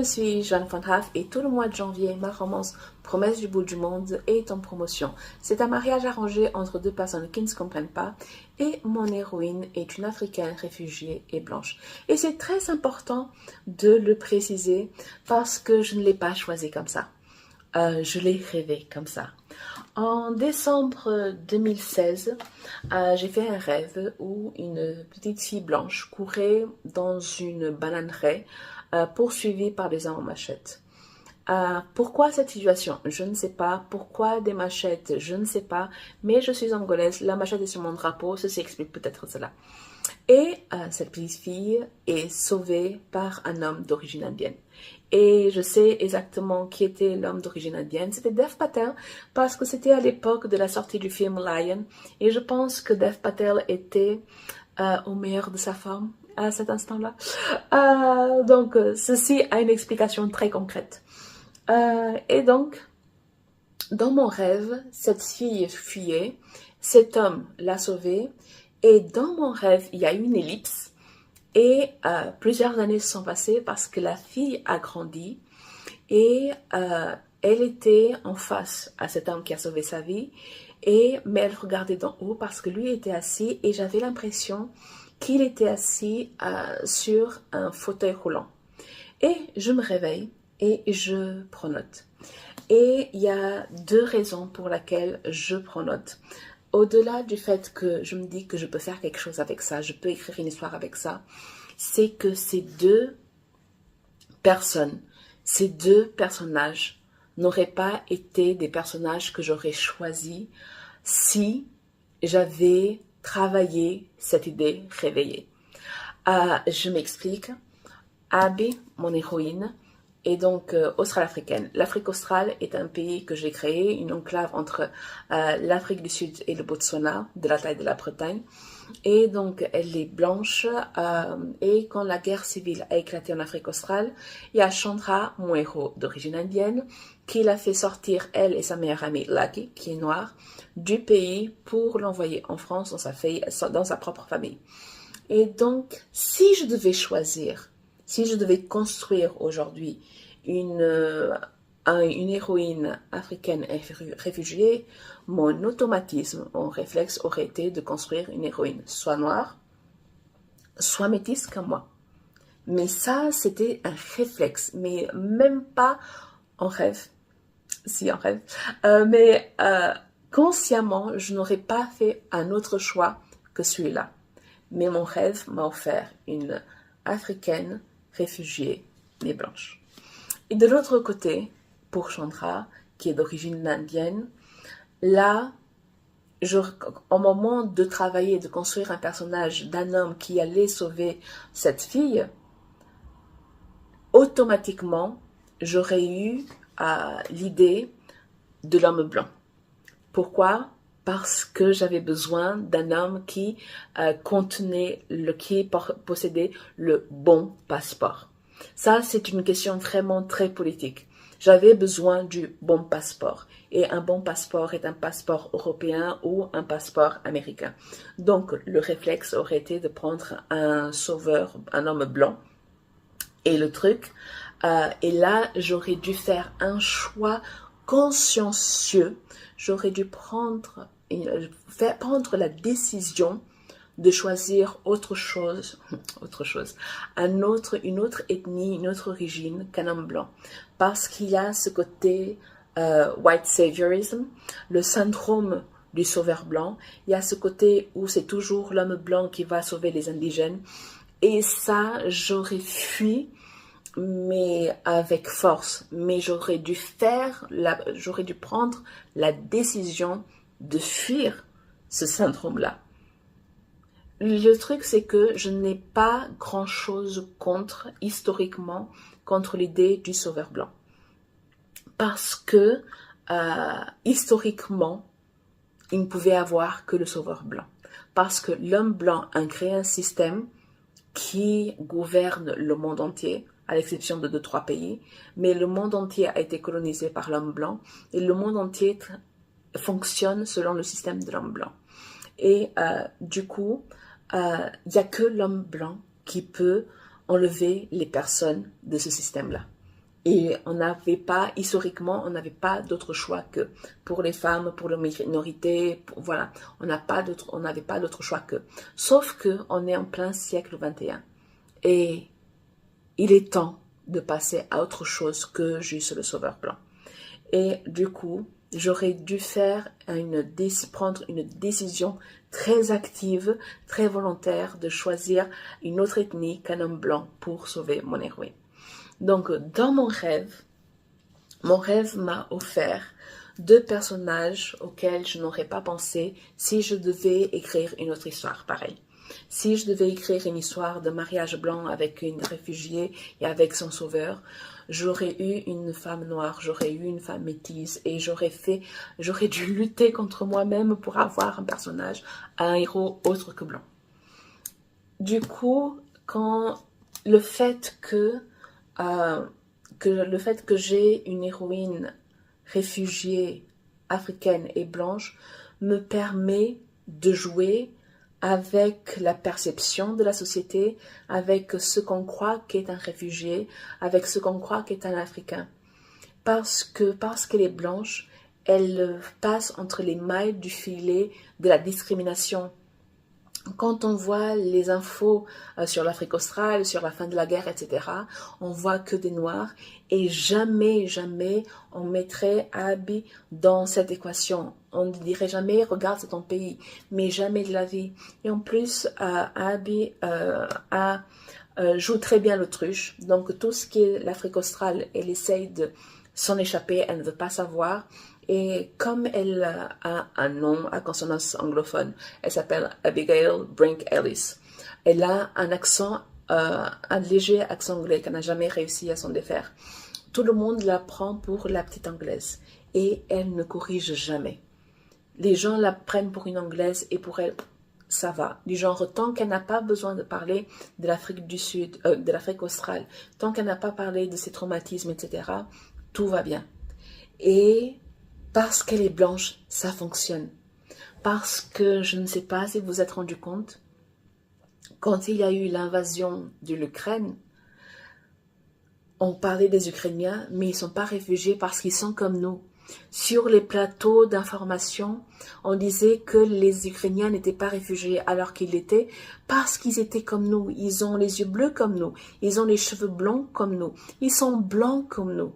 suis Joanne Van Haaf et tout le mois de janvier, ma romance Promesse du bout du monde est en promotion. C'est un mariage arrangé entre deux personnes qui ne se comprennent pas et mon héroïne est une Africaine réfugiée et blanche. Et c'est très important de le préciser parce que je ne l'ai pas choisi comme ça. Je l'ai rêvé comme ça. En décembre 2016, j'ai fait un rêve où une petite fille blanche courait dans une bananeraie poursuivie par des hommes en machette. Pourquoi cette situation? Je ne sais pas. Pourquoi des machettes? Je ne sais pas. Mais je suis angolaise, la machette est sur mon drapeau, ceci explique peut-être cela. Et cette petite fille est sauvée par un homme d'origine indienne. Et je sais exactement qui était l'homme d'origine indienne. C'était Dev Patel, parce que c'était à l'époque de la sortie du film Lion. Et je pense que Dev Patel était au meilleur de sa forme à cet instant-là. Donc, ceci a une explication très concrète. Et donc, dans mon rêve, cette fille fuyait, cet homme l'a sauvée. Et dans mon rêve, il y a eu une ellipse. Et plusieurs années se sont passées parce que la fille a grandi et elle était en face à cet homme qui a sauvé sa vie, mais elle regardait d'en haut parce que lui était assis et j'avais l'impression qu'il était assis sur un fauteuil roulant. Et je me réveille et je prends note. Et il y a deux raisons pour lesquelles je prends note. Au-delà du fait que je me dis que je peux faire quelque chose avec ça, je peux écrire une histoire avec ça, c'est que ces deux personnes, ces deux personnages n'auraient pas été des personnages que j'aurais choisis si j'avais travaillé cette idée réveillée. Je m'explique. Abby, mon héroïne, est donc australe-africaine. L'Afrique australe est un pays que j'ai créé, une enclave entre l'Afrique du Sud et le Botswana, de la taille de la Bretagne. Et donc, elle est blanche. Et quand la guerre civile a éclaté en Afrique australe, il y a Chandra, mon héros d'origine indienne, qui l'a fait sortir, elle et sa meilleure amie Lucky, qui est noire, du pays pour l'envoyer en France dans sa propre famille. Et donc, si je devais choisir, si je devais construire aujourd'hui une héroïne africaine réfugiée, mon automatisme, mon réflexe aurait été de construire une héroïne soit noire, soit métisse comme moi. Mais ça, c'était un réflexe, mais même pas en rêve. Si, en rêve. Mais consciemment, je n'aurais pas fait un autre choix que celui-là. Mais mon rêve m'a offert une africaine réfugiée, mais blanche. Et de l'autre côté, pour Chandra, qui est d'origine indienne, là, au moment de travailler, de construire un personnage d'un homme qui allait sauver cette fille, automatiquement, j'aurais eu l'idée de l'homme blanc. Pourquoi? Parce que j'avais besoin d'un homme qui possédait le bon passeport. Ça, c'est une question vraiment très politique. J'avais besoin du bon passeport. Et un bon passeport est un passeport européen ou un passeport américain. Donc, le réflexe aurait été de prendre un sauveur, un homme blanc. Et le truc, et là, j'aurais dû faire un choix consciencieux. J'aurais dû prendre la décision de choisir autre chose, une autre ethnie, une autre origine qu'un homme blanc. Parce qu'il y a ce côté white saviorism, le syndrome du sauveur blanc. Il y a ce côté où c'est toujours l'homme blanc qui va sauver les indigènes. Et ça, j'aurais fui, mais avec force. Mais j'aurais dû prendre la décision de fuir ce syndrome-là. Le truc, c'est que je n'ai pas grand-chose historiquement, contre l'idée du sauveur blanc. Parce que, historiquement, il ne pouvait avoir que le sauveur blanc. Parce que l'homme blanc a créé un système qui gouverne le monde entier, à l'exception de 2-3 pays, mais le monde entier a été colonisé par l'homme blanc, et le monde entier fonctionne selon le système de l'homme blanc. Et du coup, il n'y a que l'homme blanc qui peut enlever les personnes de ce système-là. Et on n'avait pas, historiquement, on n'avait pas d'autre choix que pour les femmes, pour les minorités, voilà, on n'avait pas d'autre choix que. Sauf que on est en plein siècle 21 et il est temps de passer à autre chose que juste le sauveur blanc. Et du coup, j'aurais dû prendre une décision très active, très volontaire de choisir une autre ethnie qu'un homme blanc pour sauver mon héroïne. Donc, dans mon rêve m'a offert deux personnages auxquels je n'aurais pas pensé si je devais écrire une autre histoire pareille. Si je devais écrire une histoire de mariage blanc avec une réfugiée et avec son sauveur, j'aurais eu une femme noire, j'aurais eu une femme métisse et j'aurais dû lutter contre moi-même pour avoir un personnage, un héros autre que blanc. Du coup, le fait que j'ai une héroïne réfugiée africaine et blanche me permet de jouer avec la perception de la société, avec ce qu'on croit qu'est un réfugié, avec ce qu'on croit qu'est un Africain. Parce qu'elle est blanche, elle passe entre les mailles du filet de la discrimination. Quand on voit les infos sur l'Afrique australe, sur la fin de la guerre, etc., on voit que des Noirs et jamais on mettrait Abby dans cette équation. On ne dirait jamais, regarde, c'est ton pays, mais jamais de la vie. Et en plus, Abby joue très bien l'autruche. Donc tout ce qui est l'Afrique australe, elle essaye de s'en échapper, elle ne veut pas savoir. Et comme elle a un nom à consonance anglophone, elle s'appelle Abigail Brink Ellis. Elle a un accent, un léger accent anglais qu'elle n'a jamais réussi à s'en défaire. Tout le monde la prend pour la petite anglaise et elle ne corrige jamais. Les gens la prennent pour une anglaise et pour elle, ça va. Du genre, tant qu'elle n'a pas besoin de parler de l'Afrique du Sud, de l'Afrique australe, tant qu'elle n'a pas parlé de ses traumatismes, etc., tout va bien. Et parce qu'elle est blanche, ça fonctionne. Parce que je ne sais pas si vous vous êtes rendu compte, quand il y a eu l'invasion de l'Ukraine, on parlait des Ukrainiens, mais ils ne sont pas réfugiés parce qu'ils sont comme nous. Sur les plateaux d'information, on disait que les Ukrainiens n'étaient pas réfugiés alors qu'ils l'étaient parce qu'ils étaient comme nous. Ils ont les yeux bleus comme nous. Ils ont les cheveux blonds comme nous. Ils sont blancs comme nous.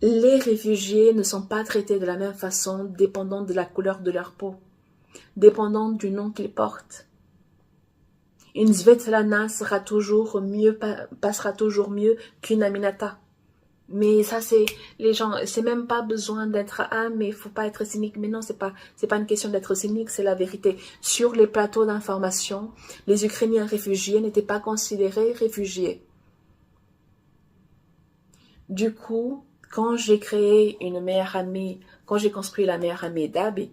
Les réfugiés ne sont pas traités de la même façon dépendant de la couleur de leur peau, dépendant du nom qu'ils portent. Une Svetlana passera toujours mieux qu'une Aminata. Mais ça, c'est les gens, c'est même pas besoin d'être mais il faut pas être cynique. Mais non, c'est pas une question d'être cynique, c'est la vérité. Sur les plateaux d'information, les Ukrainiens réfugiés n'étaient pas considérés réfugiés. Du coup, quand j'ai créé une meilleure amie, quand j'ai construit la meilleure amie d'Abby,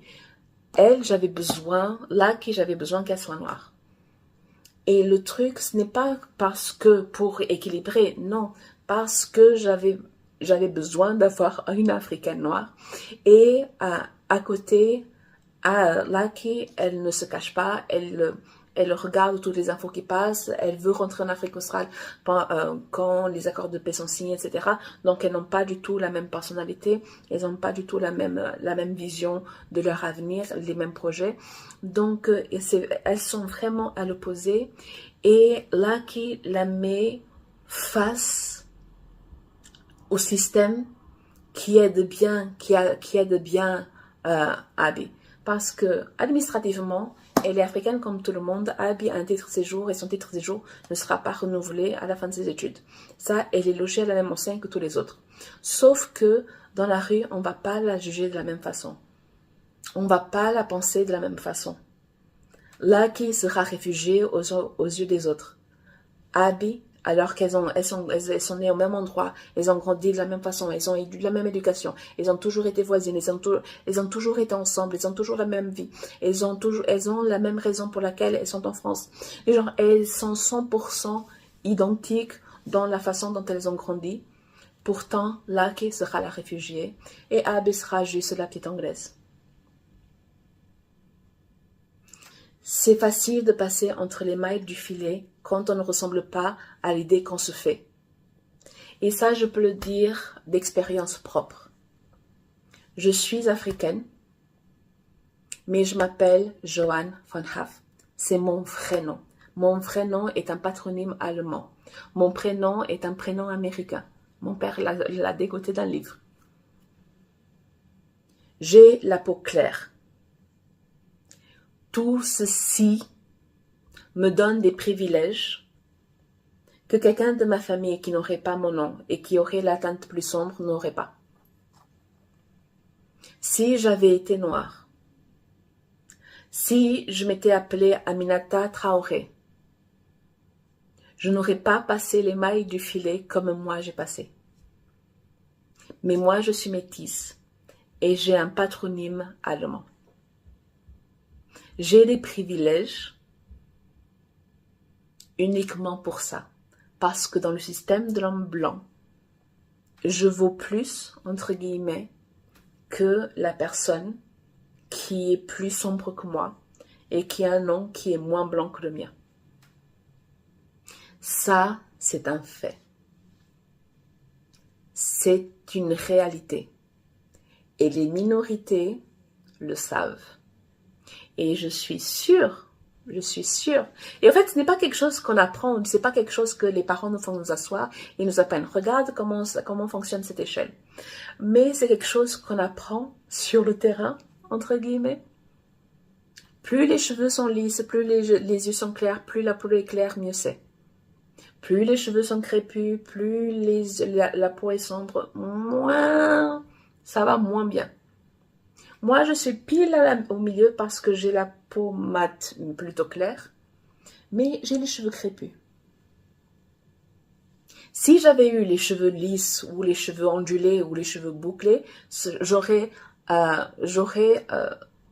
j'avais besoin qu'elle soit noire. Et le truc, ce n'est pas parce que pour équilibrer, non, parce que j'avais besoin d'avoir une africaine noire. Et à côté, Lucky, elle ne se cache pas, elle regarde toutes les infos qui passent, elle veut rentrer en Afrique australe quand les accords de paix sont signés, etc. Donc elles n'ont pas du tout la même personnalité, elles n'ont pas du tout la même vision de leur avenir, les mêmes projets. Donc elles sont vraiment à l'opposé et Lucky la met face au système qui aide bien Abby. Parce que administrativement, elle est africaine comme tout le monde. Abby a un titre de séjour et son titre de séjour ne sera pas renouvelé à la fin de ses études. Ça, elle est logée à la même enseigne que tous les autres. Sauf que dans la rue, on ne va pas la juger de la même façon. On ne va pas la penser de la même façon. Lucky sera réfugiée aux yeux des autres. Abby, alors qu'elles sont nées au même endroit, elles ont grandi de la même façon, elles ont eu la même éducation, elles ont toujours été voisines, elles ont toujours été ensemble, elles ont toujours la même vie, elles ont la même raison pour laquelle elles sont en France. Et genre, elles sont 100% identiques dans la façon dont elles ont grandi. Pourtant, Lucky sera la réfugiée et Abby sera juste la petite anglaise. C'est facile de passer entre les mailles du filet quand on ne ressemble pas à l'idée qu'on se fait. Et ça, je peux le dire d'expérience propre. Je suis africaine, mais je m'appelle Johanne von Haff. C'est mon vrai nom. Mon vrai nom est un patronyme allemand. Mon prénom est un prénom américain. Mon père l'a dégoté d'un livre. J'ai la peau claire. Tout ceci me donne des privilèges que quelqu'un de ma famille qui n'aurait pas mon nom et qui aurait la teinte plus sombre n'aurait pas. Si j'avais été noire, si je m'étais appelée Aminata Traoré, je n'aurais pas passé les mailles du filet comme moi j'ai passé. Mais moi je suis métisse et j'ai un patronyme allemand. J'ai des privilèges uniquement pour ça. Parce que dans le système de l'homme blanc, je vaux plus, entre guillemets, que la personne qui est plus sombre que moi et qui a un nom qui est moins blanc que le mien. Ça, c'est un fait. C'est une réalité. Et les minorités le savent. Et je suis sûre. Et en fait, ce n'est pas quelque chose qu'on apprend, ce n'est pas quelque chose que les parents nous font nous asseoir et nous apprennent. Regarde comment fonctionne cette échelle. Mais c'est quelque chose qu'on apprend sur le terrain, entre guillemets. Plus les cheveux sont lisses, plus les yeux sont clairs, plus la peau est claire, mieux c'est. Plus les cheveux sont crépus, plus la peau est sombre, moins ça va moins bien. Moi, je suis pile au milieu parce que j'ai la peau mate, plutôt claire, mais j'ai les cheveux crépus. Si j'avais eu les cheveux lisses ou les cheveux ondulés ou les cheveux bouclés, j'aurais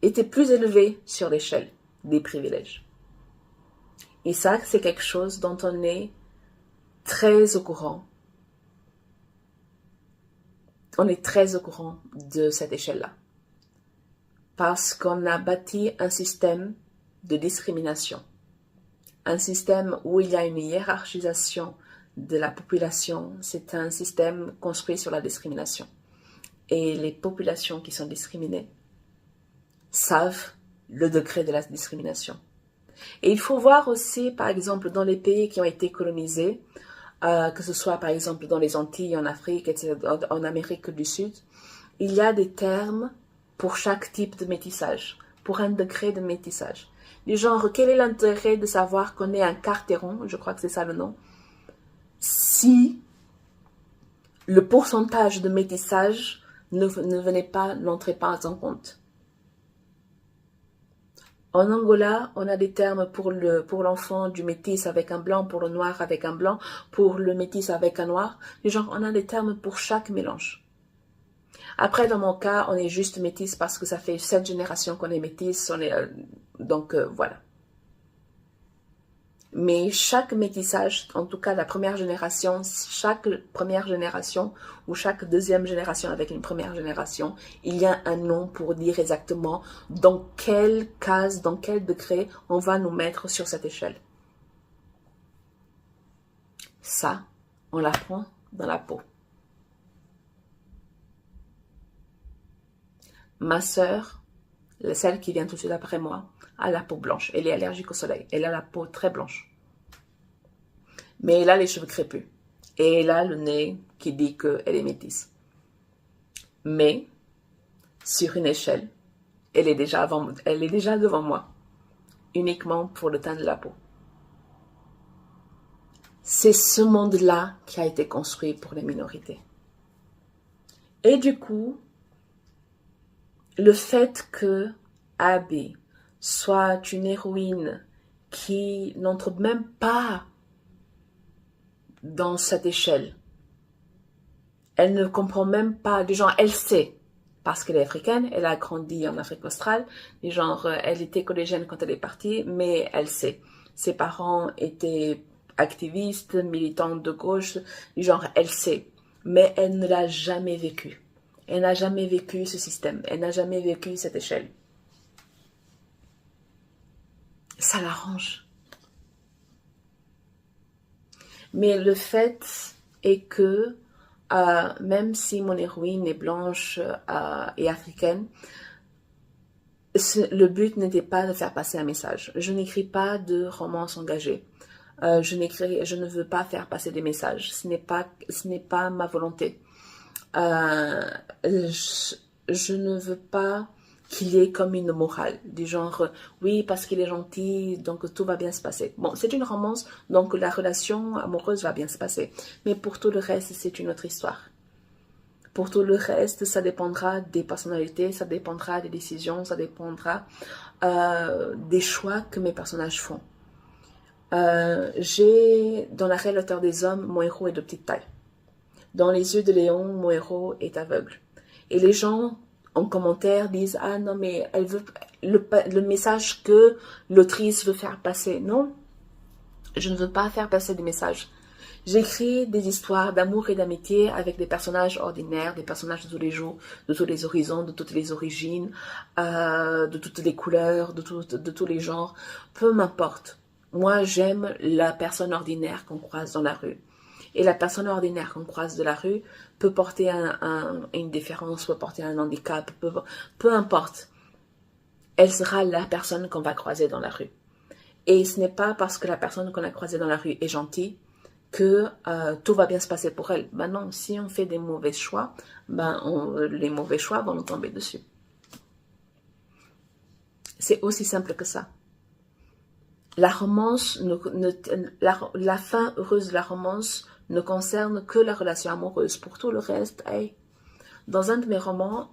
été plus élevée sur l'échelle des privilèges. Et ça, c'est quelque chose dont on est très au courant. On est très au courant de cette échelle-là. Parce qu'on a bâti un système de discrimination. Un système où il y a une hiérarchisation de la population. C'est un système construit sur la discrimination. Et les populations qui sont discriminées savent le degré de la discrimination. Et il faut voir aussi, par exemple, dans les pays qui ont été colonisés, que ce soit par exemple dans les Antilles, en Afrique, etc., en Amérique du Sud, il y a des termes pour chaque type de métissage, pour un degré de métissage. Du genre, quel est l'intérêt de savoir qu'on est un carteron, je crois que c'est ça le nom, si le pourcentage de métissage n'entrait pas en compte. En Angola, on a des termes pour l'enfant du métis avec un blanc, pour le noir avec un blanc, pour le métis avec un noir. Du genre, on a des termes pour chaque mélange. Après, dans mon cas, on est juste métis parce que ça fait 7 générations qu'on est métis. Donc, voilà. Mais chaque métissage, en tout cas la première génération, chaque première génération ou chaque deuxième génération avec une première génération, il y a un nom pour dire exactement dans quelle case, dans quel degré on va nous mettre sur cette échelle. Ça, on l'apprend dans la peau. Ma sœur, celle qui vient tout de suite après moi, a la peau blanche. Elle est allergique au soleil. Elle a la peau très blanche. Mais elle a les cheveux crépus. Et elle a le nez qui dit qu'elle est métisse. Mais, sur une échelle, elle est déjà devant moi. Uniquement pour le teint de la peau. C'est ce monde-là qui a été construit pour les minorités. Et du coup, le fait que Abby soit une héroïne qui n'entre même pas dans cette échelle. Elle ne comprend même pas, du genre, elle sait, parce qu'elle est africaine, elle a grandi en Afrique australe, du genre, elle était collégienne quand elle est partie, mais elle sait. Ses parents étaient activistes, militants de gauche, du genre, elle sait, mais elle ne l'a jamais vécu. Elle n'a jamais vécu ce système. Elle n'a jamais vécu cette échelle. Ça l'arrange. Mais le fait et que même si mon héroïne est blanche et africaine, le but n'était pas de faire passer un message. Je n'écris pas de romance engagée. Je ne veux pas faire passer des messages. Ce n'est pas ma volonté. Je ne veux pas qu'il y ait comme une morale, du genre, oui, parce qu'il est gentil, donc tout va bien se passer. Bon, c'est une romance, donc la relation amoureuse va bien se passer. Mais pour tout le reste, c'est une autre histoire. Pour tout le reste, ça dépendra des personnalités, ça dépendra des décisions, ça dépendra des choix que mes personnages font. Dans La Reine hauteur des hommes, mon héros est de petite taille. Dans Les yeux de Léon, mon héros est aveugle. Et les gens, en commentaire, disent « Ah non, mais elle veut le message que l'autrice veut faire passer. » Non, je ne veux pas faire passer des messages. J'écris des histoires d'amour et d'amitié avec des personnages ordinaires, des personnages de tous les jours, de tous les horizons, de toutes les origines, de toutes les couleurs, de tous les genres. Peu m'importe. Moi, j'aime la personne ordinaire qu'on croise dans la rue. Et la personne ordinaire qu'on croise de la rue peut porter une différence, peut porter un handicap, peu importe. Elle sera la personne qu'on va croiser dans la rue. Et ce n'est pas parce que la personne qu'on a croisée dans la rue est gentille que tout va bien se passer pour elle. Ben non, si on fait des mauvais choix, les mauvais choix vont nous tomber dessus. C'est aussi simple que ça. La romance, la fin heureuse de la romance ne concerne que la relation amoureuse. Pour tout le reste, dans un de mes romans,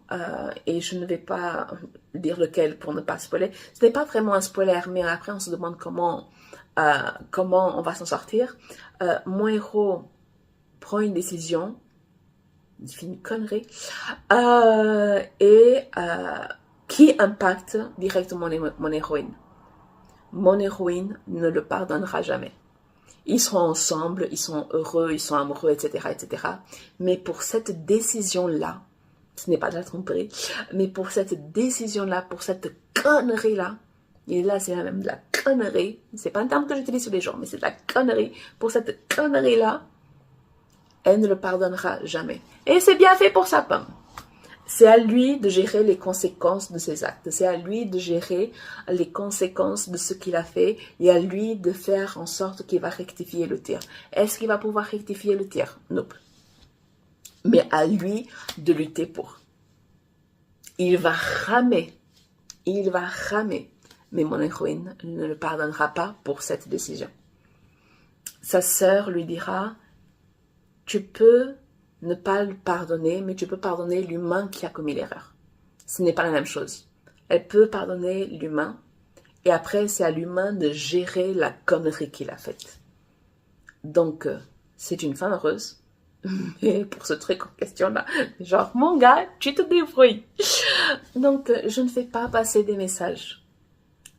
et je ne vais pas dire lequel pour ne pas spoiler, ce n'est pas vraiment un spoiler, mais après on se demande comment on va s'en sortir. Mon héros prend une décision, il fait une connerie, qui impacte directement mon héroïne. Mon héroïne ne le pardonnera jamais. Ils seront ensemble, ils sont heureux, ils sont amoureux, etc., etc. Mais pour cette décision-là, ce n'est pas de la tromperie, mais pour cette décision-là, pour cette connerie-là, et là c'est même de la connerie, c'est pas un terme que j'utilise tous les jours, mais c'est de la connerie, pour cette connerie-là, elle ne le pardonnera jamais. Et c'est bien fait pour sa pomme. C'est à lui de gérer les conséquences de ses actes. C'est à lui de gérer les conséquences de ce qu'il a fait et à lui de faire en sorte qu'il va rectifier le tir. Est-ce qu'il va pouvoir rectifier le tir? Non. Mais à lui de lutter pour. Il va ramer. Mais mon héroïne ne le pardonnera pas pour cette décision. Sa sœur lui dira, tu peux ne pas le pardonner, mais tu peux pardonner l'humain qui a commis l'erreur. Ce n'est pas la même chose. Elle peut pardonner l'humain, et après, c'est à l'humain de gérer la connerie qu'il a faite. Donc, c'est une fin heureuse. Mais pour ce truc en question-là, genre, mon gars, tu te débrouilles. Donc, je ne fais pas passer des messages.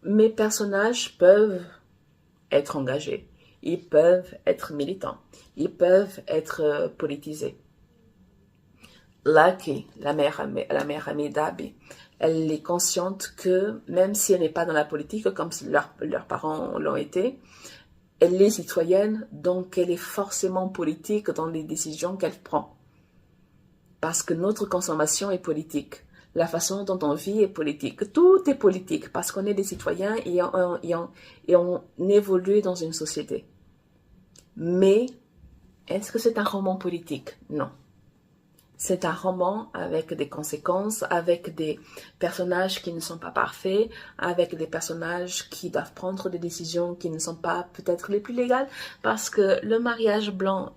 Mes personnages peuvent être engagés. Ils peuvent être militants. Ils peuvent être politisés. Lucky, la mère amie d'Abby, elle est consciente que même si elle n'est pas dans la politique comme leurs parents l'ont été, elle est citoyenne, donc elle est forcément politique dans les décisions qu'elle prend. Parce que notre consommation est politique. La façon dont on vit est politique. Tout est politique parce qu'on est des citoyens et on évolue dans une société. Mais est-ce que c'est un roman politique? Non. C'est un roman avec des conséquences, avec des personnages qui ne sont pas parfaits, avec des personnages qui doivent prendre des décisions qui ne sont pas peut-être les plus légales, parce que le mariage blanc,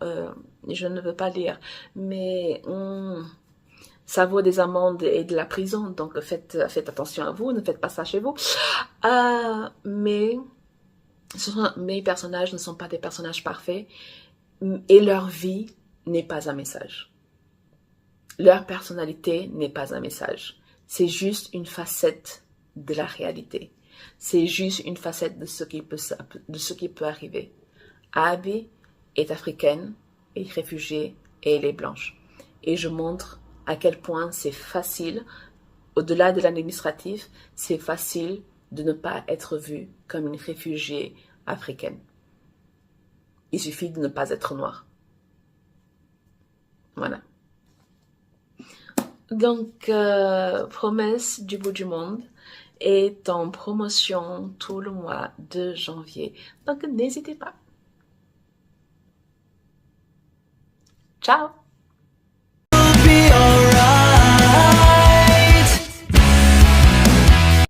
je ne veux pas lire, mais ça vaut des amendes et de la prison, donc faites attention à vous, ne faites pas ça chez vous. Mais mes personnages ne sont pas des personnages parfaits, et leur vie n'est pas un message. Leur personnalité n'est pas un message. C'est juste une facette de la réalité. C'est juste une facette de ce qui peut arriver. Abby est africaine, est réfugiée et elle est blanche. Et je montre à quel point c'est facile, au-delà de l'administratif, c'est facile de ne pas être vue comme une réfugiée africaine. Il suffit de ne pas être noire. Voilà. Donc, Promesse du bout du monde est en promotion tout le mois de janvier. Donc, n'hésitez pas. Ciao!